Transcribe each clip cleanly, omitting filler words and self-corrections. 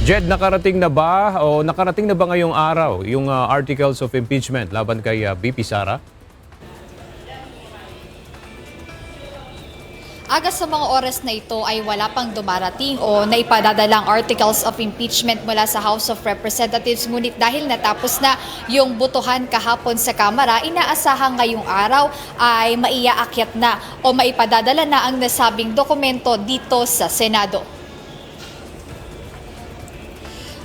Jed, nakarating na ba ngayong araw yung articles of impeachment laban kay VP Sara? Aga sa mga oras na ito ay wala pang dumarating o naipadadalang articles of impeachment mula sa House of Representatives. Ngunit dahil natapos na yung butuhan kahapon sa Kamara, inaasahang ngayong araw ay maiyaakyat na o maipadadala na ang nasabing dokumento dito sa Senado.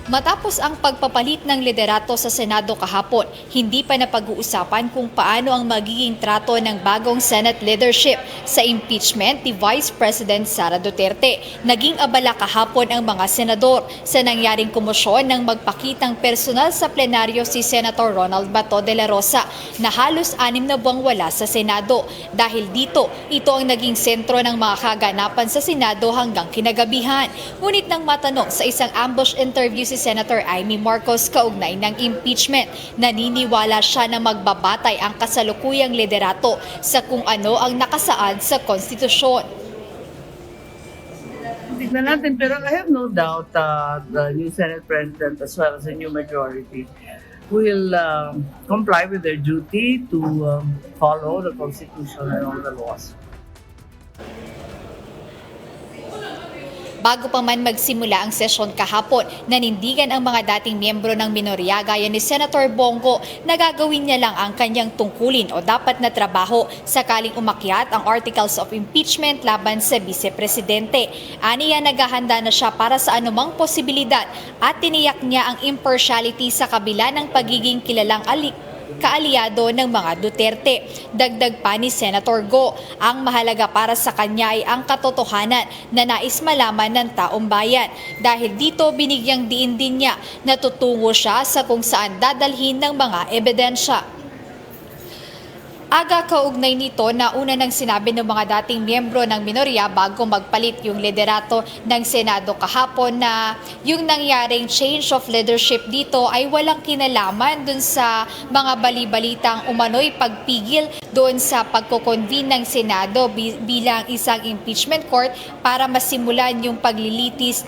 Matapos ang pagpapalit ng liderato sa Senado kahapon, hindi pa napag-uusapan kung paano ang magiging trato ng bagong Senate leadership sa impeachment ni Vice President Sara Duterte. Naging abala kahapon ang mga senador sa nangyaring komosyon ng magpakitang personal sa plenaryo si Senator Ronald Bato de la Rosa na halos 6 na buwang wala sa Senado. Dahil dito, ito ang naging sentro ng mga kaganapan sa Senado hanggang kinagabihan. Ngunit nang matanong sa isang ambush interview si Senator Amy Marcos kaugnay ng impeachment, naniniwala siya na magbabatay ang kasalukuyang liderato sa kung ano ang nakasaad sa konstitusyon. Tignan natin, pero I have no doubt the new Senate President as well as the new majority will comply with their duty to follow the Constitution and all the laws. Bago pa man magsimula ang sesyon kahapon, nanindigan ang mga dating miyembro ng minorya gaya ni Senator Bongo na gagawin niya lang ang kanyang tungkulin o dapat na trabaho sakaling umakyat ang articles of impeachment laban sa Vice-Presidente. Aniya naghahanda na siya para sa anumang posibilidad at tiniyak niya ang impartiality sa kabila ng pagiging kilalang kaalyado ng mga Duterte. Dagdag pa ni Senator Go, ang mahalaga para sa kanya ay ang katotohanan na nais malaman ng taong bayan. Dahil dito binigyang diin din niya na tutungo siya sa kung saan dadalhin ng mga ebidensya. Aga kaugnay nito na una nang sinabi ng mga dating miyembro ng minorya bago magpalit yung liderato ng Senado kahapon na yung nangyaring change of leadership dito ay walang kinalaman dun sa mga bali-balitang umano'y pagpigil doon sa pagko-convene ng Senado bilang isang impeachment court para masimulan yung paglilitis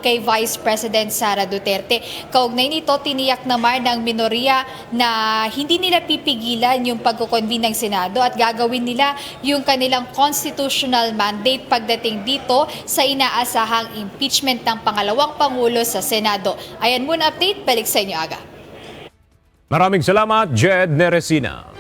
kay Vice President Sara Duterte. Kaugnay nito, tiniyak naman ng minorya na hindi nila pipigilan yung pagko-convene ng Senado at gagawin nila yung kanilang constitutional mandate pagdating dito sa inaasahang impeachment ng pangalawang Pangulo sa Senado. Ayan muna update, balik sa inyo Aga. Maraming salamat, Jed Neresina.